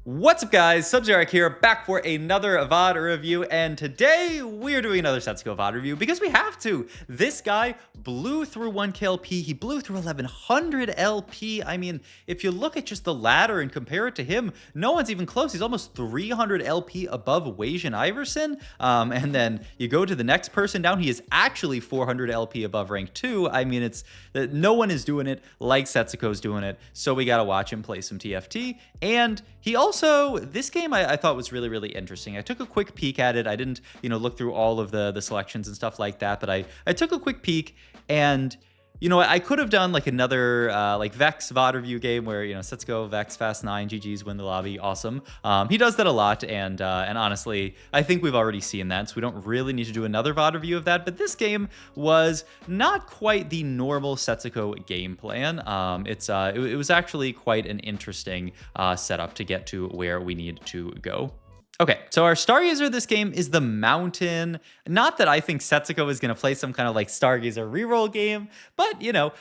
What's up, guys? Sub-Zero here, back for another VOD review, and today we're doing another Setsuko VOD review because we have to. This guy blew through 1k LP, he blew through 1100 LP. I mean, if you look at just the ladder and compare it to him, no one's even close. He's almost 300 LP above Wasian Iverson, and then you go to the next person down, he is actually 400 LP above rank 2. I mean, it's no one is doing it like Setsuko's doing it, so we gotta watch him play some TFT. And he also, this game I thought was really, really interesting. I took a quick peek at it. I didn't, look through all of the selections and stuff like that, but I took a quick peek, and I could have done like another like Vex VOD review game where, Setsuko, Vex, Fast 9, GG's, win the lobby, awesome. He does that a lot, and honestly, I think we've already seen that, so we don't really need to do another VOD review of that, but this game was not quite the normal Setsuko game plan. It was actually quite an interesting setup to get to where we need to go. Okay, so our Stargazer this game is the Mountain. Not that I think Setsuko is going to play some kind of like Stargazer reroll game, but,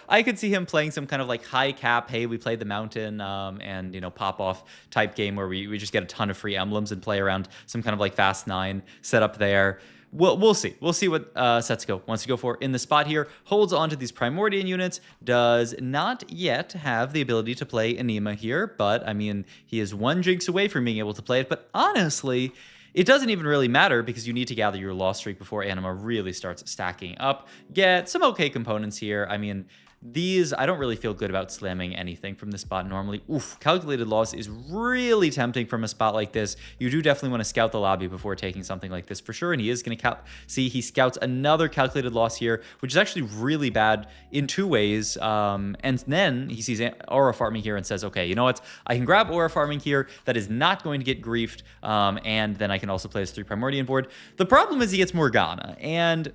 I could see him playing some kind of like high cap, hey, we played the Mountain, and, pop off type game where we just get a ton of free emblems and play around some kind of like Fast 9 setup there. We'll see. We'll see what Setsuko wants to go for in the spot here. Holds on to these Primordian units. Does not yet have the ability to play Anima here, but, I mean, he is one Jinx away from being able to play it. But honestly, it doesn't even really matter because you need to gather your loss streak before Anima really starts stacking up. Get some okay components here. I mean, these, I don't really feel good about slamming anything from this spot normally. Oof, calculated loss is really tempting from a spot like this. You do definitely want to scout the lobby before taking something like this for sure, and he is going to see he scouts another calculated loss here, which is actually really bad in two ways. And then he sees aura farming here and says, okay, you know what? I can grab aura farming here. That is not going to get griefed, and then I can also play his 3 Primordian board. The problem is he gets Morgana, and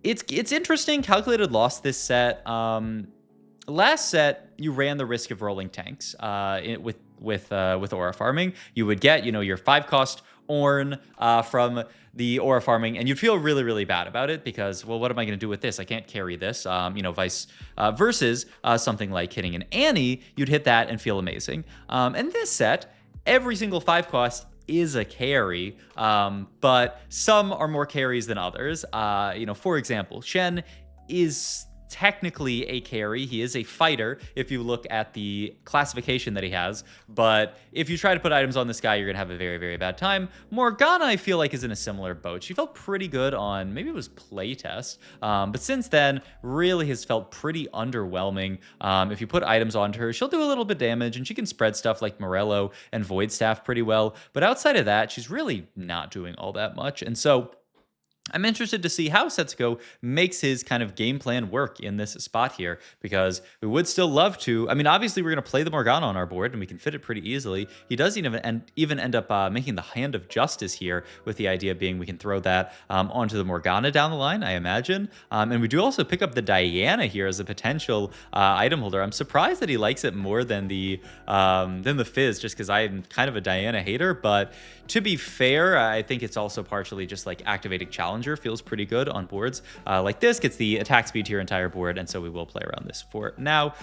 it's interesting. Calculated loss this set. Last set, you ran the risk of rolling tanks with aura farming. You would get, your 5-cost Ornn from the aura farming, and you'd feel really, really bad about it because, well, what am I going to do with this? I can't carry this. Versus something like hitting an Annie, you'd hit that and feel amazing. And this set, every single 5-cost is a carry, but some are more carries than others. For example, Shen is technically a carry. He is a fighter if you look at the classification that he has, but if you try to put items on this guy, you're gonna have a very, very bad time. Morgana, I feel like, is in a similar boat. She felt pretty good on, maybe it was playtest, but since then, really has felt pretty underwhelming. If you put items onto her, she'll do a little bit of damage, and she can spread stuff like Morello and Void Staff pretty well, but outside of that, she's really not doing all that much, and so I'm interested to see how Setsuko makes his kind of game plan work in this spot here, because we would still love to. I mean, obviously, we're going to play the Morgana on our board, and we can fit it pretty easily. He does even end up making the Hand of Justice here, with the idea being we can throw that onto the Morgana down the line, I imagine. And we do also pick up the Diana here as a potential item holder. I'm surprised that he likes it more than the Fizz, just because I'm kind of a Diana hater. But to be fair, I think it's also partially just like activating Challenger feels pretty good on boards like this. Gets the attack speed to your entire board, and so we will play around this for now.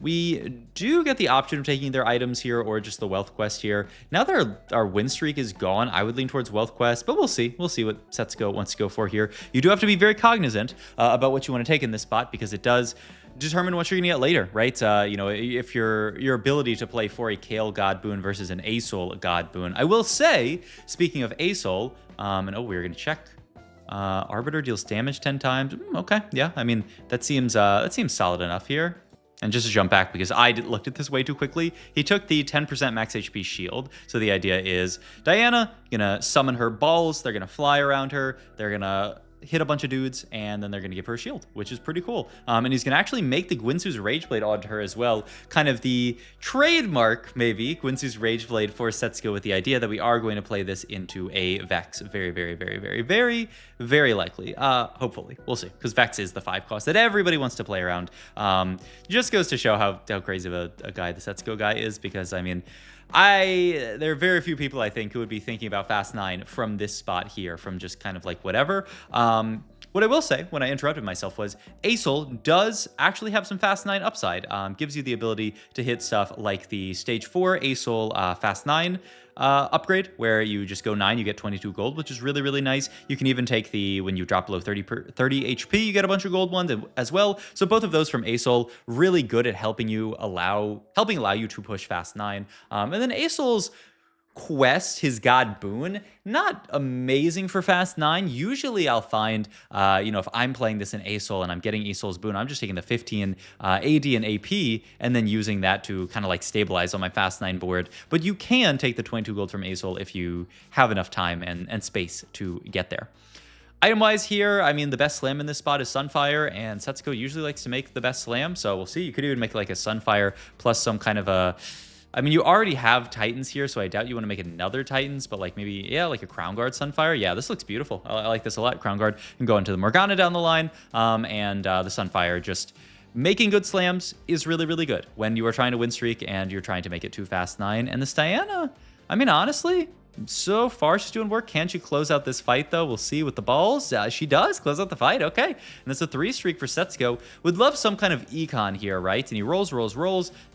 We do get the option of taking their items here or just the wealth quest here. Now that our win streak is gone, I would lean towards wealth quest, but we'll see. We'll see what Setsuko wants to go for here. You do have to be very cognizant about what you want to take in this spot, because it does determine what you're gonna get later, right? If your ability to play for a Kale God boon versus an Asol God boon. I will say, speaking of Asol, we're gonna check. Arbiter deals damage 10 times. Okay, yeah. I mean, that seems solid enough here. And just to jump back, because I looked at this way too quickly, he took the 10% max HP shield. So the idea is Diana gonna summon her balls. They're gonna fly around her. They're gonna hit a bunch of dudes, and then they're going to give her a shield, which is pretty cool. And he's going to actually make the Gwinsu's Rageblade onto her as well. Kind of the trademark, maybe, Gwinsu's Rageblade for Setsuko, with the idea that we are going to play this into a Vex. Very, very, very, very, very, very likely. Hopefully. We'll see, because Vex is the 5-cost that everybody wants to play around. Just goes to show how crazy of a guy the Setsuko guy is, because, I mean, there are very few people, I think, who would be thinking about Fast 9 from this spot here, from just kind of like whatever. What I will say when I interrupted myself was Acel does actually have some Fast 9 upside. Gives you the ability to hit stuff like the Stage 4 Acel Fast 9 upgrade, where you just go 9, you get 22 gold, which is really, really nice. You can even take the, when you drop below 30 HP, you get a bunch of gold ones as well. So both of those from Acel, really good at helping allow you to push Fast 9. And then Acel's quest, his god boon, not amazing for Fast 9. Usually I'll find, if I'm playing this in Acel and I'm getting Acel's boon, I'm just taking the 15 AD and AP and then using that to kind of like stabilize on my Fast 9 board. But you can take the 22 gold from Acel if you have enough time and space to get there. Item-wise here, I mean, the best slam in this spot is Sunfire, and Setsuko usually likes to make the best slam, so we'll see. You could even make like a Sunfire plus some kind of a... I mean, you already have Titans here, so I doubt you want to make another Titans, but like maybe, yeah, like a Crown Guard Sunfire. Yeah, this looks beautiful. I like this a lot. Crown Guard can go into the Morgana down the line, and the Sunfire just making good slams is really, really good when you are trying to win streak and you're trying to make it to Fast 9. And this Diana, I mean, honestly, so far she's doing work. Can she close out this fight, though? We'll see with the balls. She does close out the fight. Okay. And it's a 3 streak for Setsuko. Would love some kind of econ here, right? And he rolls.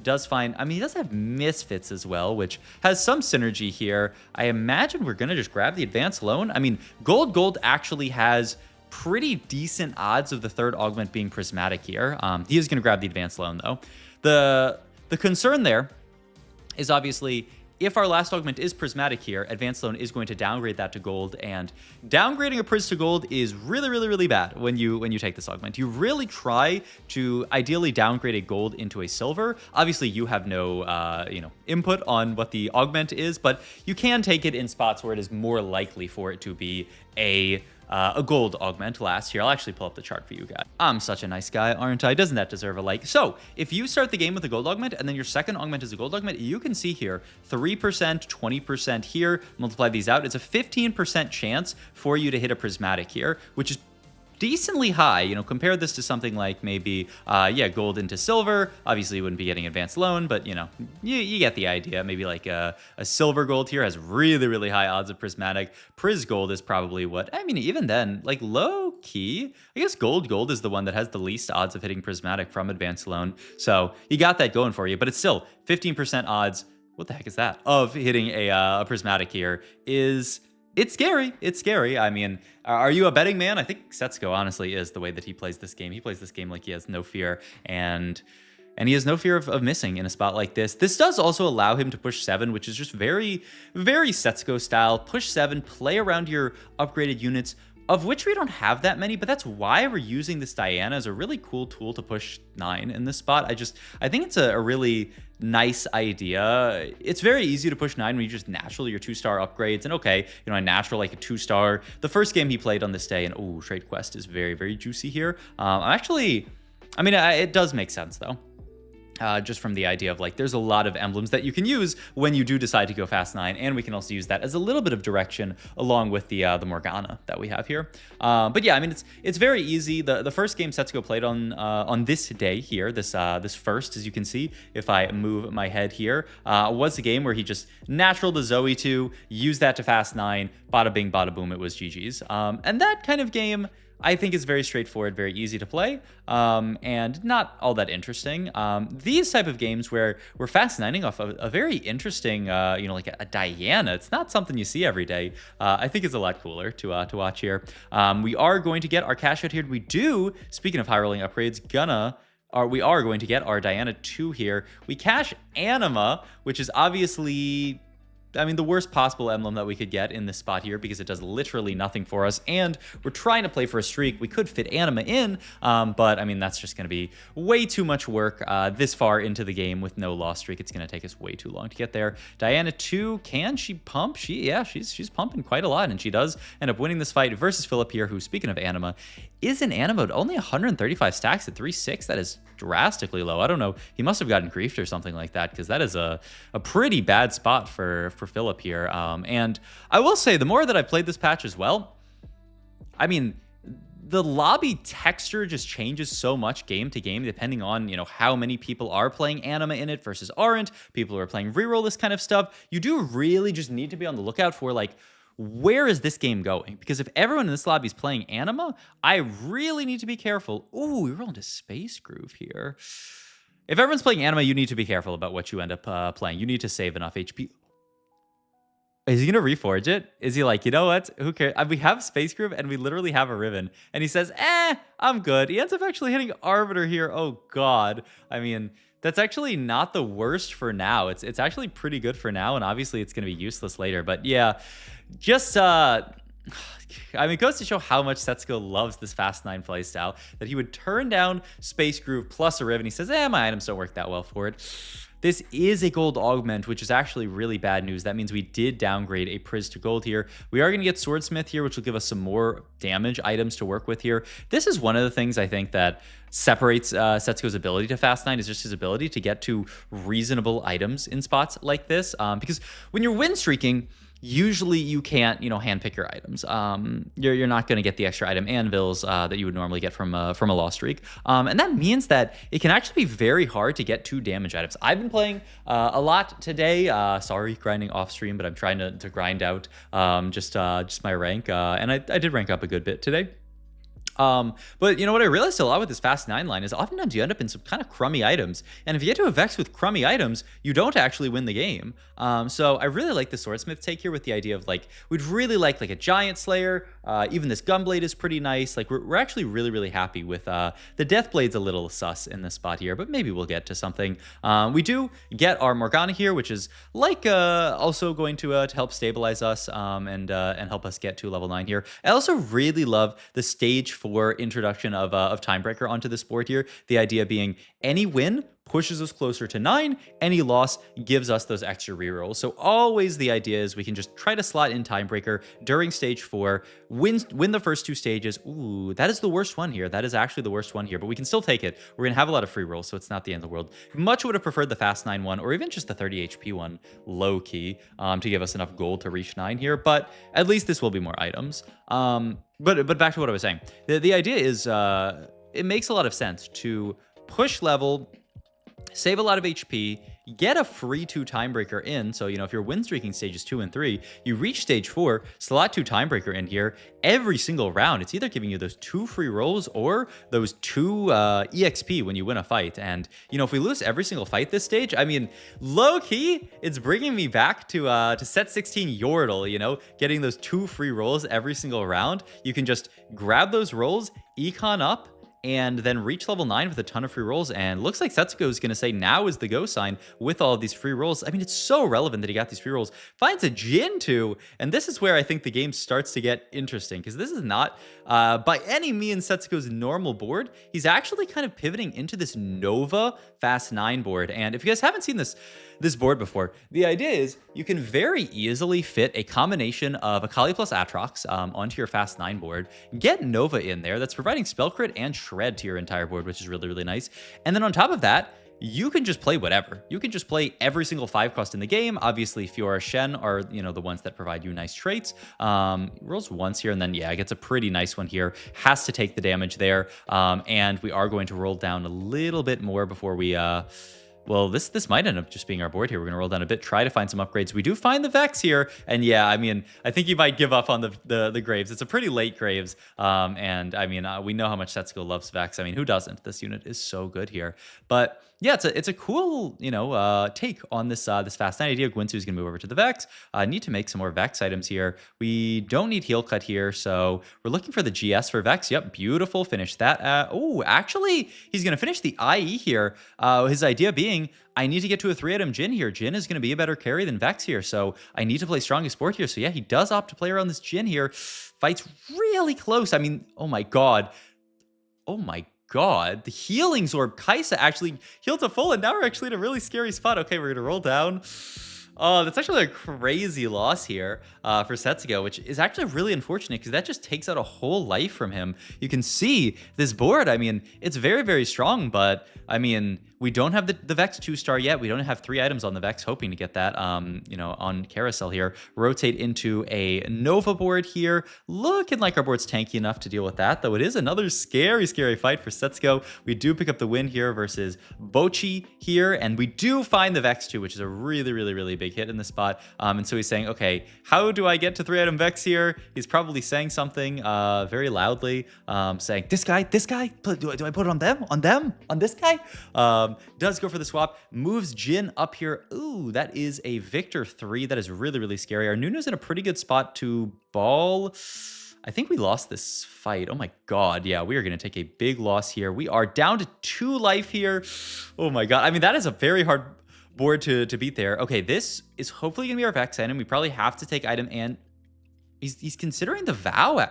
Does find... I mean, he does have Misfits as well, which has some synergy here. I imagine we're going to just grab the advance loan. I mean, Gold actually has pretty decent odds of the third augment being prismatic here. He is going to grab the advance loan, though. The concern there is obviously... if our last augment is prismatic here, Advanced Loan is going to downgrade that to gold, and downgrading a pris to gold is really, really, really bad when you take this augment. You really try to ideally downgrade a gold into a silver. Obviously, you have no input on what the augment is, but you can take it in spots where it is more likely for it to be a gold augment last year. I'll actually pull up the chart for you guys. I'm such a nice guy, aren't I? Doesn't that deserve a like? So if you start the game with a gold augment and then your second augment is a gold augment, you can see here 3%, 20% here. Multiply these out. It's a 15% chance for you to hit a prismatic here, which is decently high. Compare this to something like maybe, gold into silver. Obviously, you wouldn't be getting advanced loan, but, you get the idea. Maybe like a silver gold here has really, really high odds of prismatic. Pris gold is probably what, I mean, even then, like low key, I guess gold is the one that has the least odds of hitting prismatic from advanced loan. So you got that going for you, but it's still 15% odds. What the heck is that? Of hitting a prismatic here is... It's scary. It's scary. I mean, are you a betting man? I think Setsuko honestly is the way that he plays this game. He plays this game like he has no fear, and he has no fear of missing in a spot like this. This does also allow him to push 7, which is just very, very Setsuko style. Push 7, play around your upgraded units, of which we don't have that many, but that's why we're using this Diana as a really cool tool to push 9 in this spot. I think it's a really nice idea. It's very easy to push 9 when you just natural your 2-star upgrades. And okay, I natural like a 2-star. The first game he played on this day, and Trade Quest is very, very juicy here. It does make sense though. Just from the idea of like, there's a lot of emblems that you can use when you do decide to go Fast 9, and we can also use that as a little bit of direction along with the Morgana that we have here. But yeah, I mean, it's very easy. The first game Setsuko played on this day here, this first, as you can see, if I move my head here, was a game where he just natural the Zoe 2, used that to Fast 9, bada bing, bada boom, it was GG's. And that kind of game, I think is very straightforward, very easy to play, and not all that interesting. These type of games where we're Fast 9ing off a very interesting, like a Diana, it's not something you see every day. I think it's a lot cooler to watch here. We are going to get our cash out here. We do, speaking of high rolling upgrades, we are going to get our Diana 2 here. We cash Anima, which is obviously... the worst possible emblem that we could get in this spot here, because it does literally nothing for us, and we're trying to play for a streak. We could fit Anima in, but that's just going to be way too much work this far into the game with no loss streak. It's going to take us way too long to get there. Diana 2, can she pump? She's pumping quite a lot, and she does end up winning this fight versus Philip here, who, speaking of Anima, is in Anima, only 135 stacks at 3.6. That is drastically low. I don't know. He must have gotten griefed or something like that, because that is a pretty bad spot for Philip here. And I will say, the more that I've played this patch as well, the lobby texture just changes so much game to game, depending on, how many people are playing Anima in it versus aren't. People who are playing Reroll, this kind of stuff. You do really just need to be on the lookout for, like, where is this game going? Because if everyone in this lobby is playing Anima, I really need to be careful. Ooh, we roll into Space Groove here. If everyone's playing Anima, you need to be careful about what you end up playing. You need to save enough HP. Is he going to reforge it? Is he like, you know what? Who cares? We have Space Groove and we literally have a Riven. And he says, I'm good. He ends up actually hitting Arbiter here. Oh, God. I mean, that's actually not the worst for now. It's actually pretty good for now. And obviously, it's going to be useless later. But yeah, just... I mean, it goes to show how much Setsuko loves this Fast 9 playstyle, that he would turn down Space Groove plus a Riven. He says, my items don't work that well for it. This is a gold augment, which is actually really bad news. That means we did downgrade a Priz to gold here. We are going to get Swordsmith here, which will give us some more damage items to work with here. This is one of the things I think that separates Setsuko's ability to Fast 9 is just his ability to get to reasonable items in spots like this. Because when you're win streaking, usually you can't, handpick your items. You're not going to get the extra item anvils that you would normally get from a lost streak. And that means that it can actually be very hard to get 2 damage items. I've been playing a lot today. Sorry, grinding off stream, but I'm trying to grind out just my rank. And I did rank up a good bit today. But you know what I realized a lot with this Fast 9 line is oftentimes you end up in some kind of crummy items. And if you get to a Vex with crummy items, you don't actually win the game. So I really like the Swordsmith take here with the idea of we'd really like a Giant Slayer. Even this Gunblade is pretty nice. We're actually really, really happy with the Deathblade's a little sus in this spot here, but maybe we'll get to something. We do get our Morgana here, which is also going to help stabilize us and help us get to level 9 here. I also really love the stage 4 introduction of Timebreaker onto this board here. The idea being any win pushes us closer to 9. Any loss gives us those extra rerolls. So always the idea is we can just try to slot in Timebreaker during stage 4, win the first 2 stages. Ooh, that is the worst one here. That is actually the worst one here, but we can still take it. We're going to have a lot of free rolls, so it's not the end of the world. Much would have preferred the Fast 9 one, or even just the 30 HP one, low key, to give us enough gold to reach 9 here, but at least this will be more items. But back to what I was saying. The idea is it makes a lot of sense to push level, save a lot of HP, get a free 2 Timebreaker in. So, if you're win streaking stages 2 and 3, you reach stage 4, slot 2 Timebreaker in here. Every single round, it's either giving you those 2 free rolls or those 2 EXP when you win a fight. And, if we lose every single fight this stage, I mean, low key, it's bringing me back to set 16 Yordle, getting those 2 free rolls every single round. You can just grab those rolls, econ up, and then reach level 9 with a ton of free rolls. And looks like Setsuko is going to say now is the go sign with all of these free rolls. I mean, it's so relevant that he got these free rolls. Finds a Jhin too. And this is where I think the game starts to get interesting, because this is not by any means Setsuko's normal board. He's actually kind of pivoting into this Nova Fast 9 board. And if you guys haven't seen this board before, the idea is you can very easily fit a combination of Akali plus Aatrox onto your Fast 9 board, get Nova in there, that's providing spell crit and shred to your entire board, which is really, really nice. And then on top of that, you can just play whatever. You can just play every single 5 cost in the game. Obviously, Fiora, Shen are, the ones that provide you nice traits. Rolls once here, and then, yeah, gets a pretty nice one here. Has to take the damage there. And we are going to roll down a little bit more before we... Well, this might end up just being our board here. We're going to roll down a bit, try to find some upgrades. We do find the Vex here. And yeah, I mean, I think you might give up on the Graves. It's a pretty late Graves. And I mean, we know how much Setsuko loves Vex. I mean, who doesn't? This unit is so good here. But yeah, it's a cool, take on this Fast 9 idea. Gwynsu is going to move over to the Vex. Need to make some more Vex items here. We don't need Heal Cut here, so we're looking for the GS for Vex. Yep, beautiful. Finish that. Oh, actually, he's going to finish the IE here. His idea being, I need to get to a 3-item Jhin here. Jhin is going to be a better carry than Vex here, so I need to play strongest support here. So yeah, he does opt to play around this Jhin here. Fights really close. I mean, oh my god. Oh my god. The Healing Orb. Kaisa actually healed to full, and now we're actually in a really scary spot. Okay, we're going to roll down. Oh, that's actually a crazy loss here for Setsuko, which is actually really unfortunate because that just takes out a whole life from him. You can see this board, I mean, it's very, very strong, but I mean, We don't have the Vex 2-star yet. We don't have 3 items on the Vex, hoping to get that, you know, on carousel here. Rotate into a Nova board here. Looking like our board's tanky enough to deal with that, though it is another scary, scary fight for Setsuko. We do pick up the win here versus Bochi here, and we do find the Vex 2, which is a really, really, really big hit in this spot. And so he's saying, okay, how do I get to 3-item Vex here? He's probably saying something very loudly, saying, this guy, do I put it on them, on this guy? Does go for the swap, moves Jin up here. Ooh, that is a Victor 3. That is really, really scary. Our Nunu's in a pretty good spot to ball. I think we lost this fight. Oh my god. Yeah, we are going to take a big loss here. We are down to 2 life here. Oh my god. I mean, that is a very hard board to beat there. Okay, this is hopefully going to be our Vex item. We probably have to take item, and he's considering the Vow.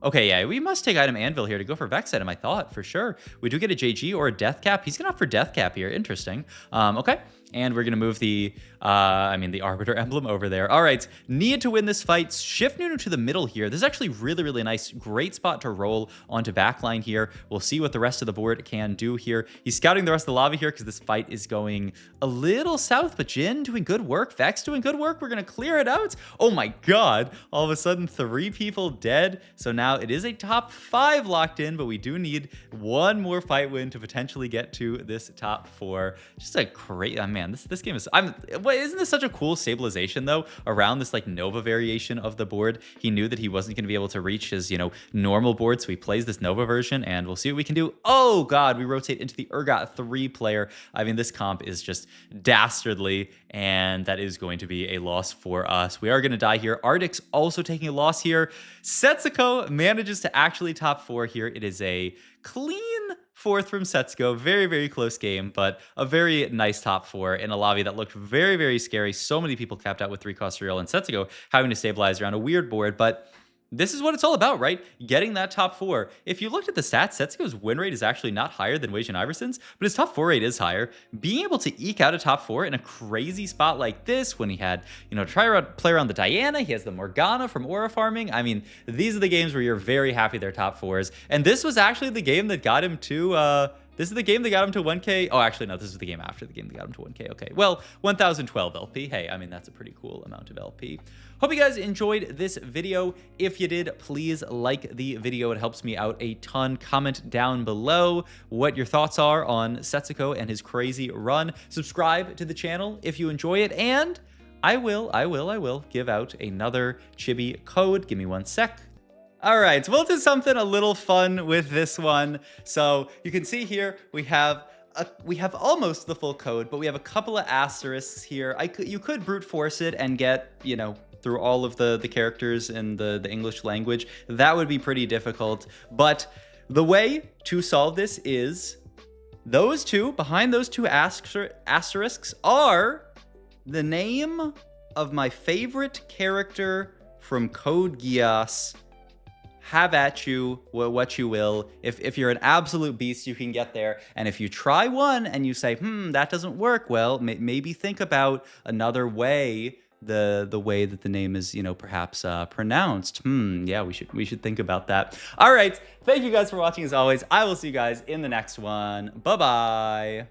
Okay, yeah, we must take item Anvil here to go for Vex item, I thought, for sure. We do get a JG or a Death Cap. He's going to opt for Death Cap here. Interesting. Okay, and we're going to move the Arbiter emblem over there. All right, need to win this fight. Shift Nunu to the middle here. This is actually really, really nice. Great spot to roll onto backline here. We'll see what the rest of the board can do here. He's scouting the rest of the lobby here because this fight is going a little south, but Jin doing good work. Vex doing good work. We're going to clear it out. Oh my god. All of a sudden, 3 people dead. So now it is a top 5 locked in, but we do need 1 more fight win to potentially get to this top 4. Just a great, man, this game is, isn't this such a cool stabilization though around this like Nova variation of the board? He knew that he wasn't going to be able to reach his, you know, normal board, so he plays this Nova version, and we'll see what we can do. Oh god, we rotate into the Urgot 3 player. I mean, this comp is just dastardly, and that is going to be a loss for us. We are going to die here. Ardix also taking a loss here. Setsuko manages to actually top 4 here. It is a clean 4th from Setsuko. Very, very close game, but a very nice top 4 in a lobby that looked very, very scary. So many people capped out with 3-cost reroll, and Setsuko having to stabilize around a weird board, but this is what it's all about, right? Getting that top 4. If you looked at the stats, Setsuko's win rate is actually not higher than Wei-Jin Iverson's, but his top 4 rate is higher. Being able to eke out a top 4 in a crazy spot like this, when he had, you know, play around the Diana, he has the Morgana from Aura farming. I mean, these are the games where you're very happy they're top 4s. And this was actually the game that got him to, this is the game that got him to 1K. Oh, actually, no, this is the game after the game that got him to 1K. Okay, well, 1012 LP. Hey, I mean, that's a pretty cool amount of LP. Hope you guys enjoyed this video. If you did, please like the video. It helps me out a ton. Comment down below what your thoughts are on Setsuko and his crazy run. Subscribe to the channel if you enjoy it, and I will give out another Chibi code. Give me 1 sec. All right, we'll do something a little fun with this one. So you can see here we have almost the full code, but we have a couple of asterisks here. You could brute force it and get, you know, through all of the characters in the English language. That would be pretty difficult. But the way to solve this is those two, behind those 2 asterisks are the name of my favorite character from Code Geass. Have at you what you will. If you're an absolute beast, you can get there. And if you try one and you say, that doesn't work, well, maybe think about another way, the way that the name is, you know, perhaps pronounced. Yeah, we should think about that. All right, thank you guys for watching as always. I will see you guys in the next one. Bye-bye.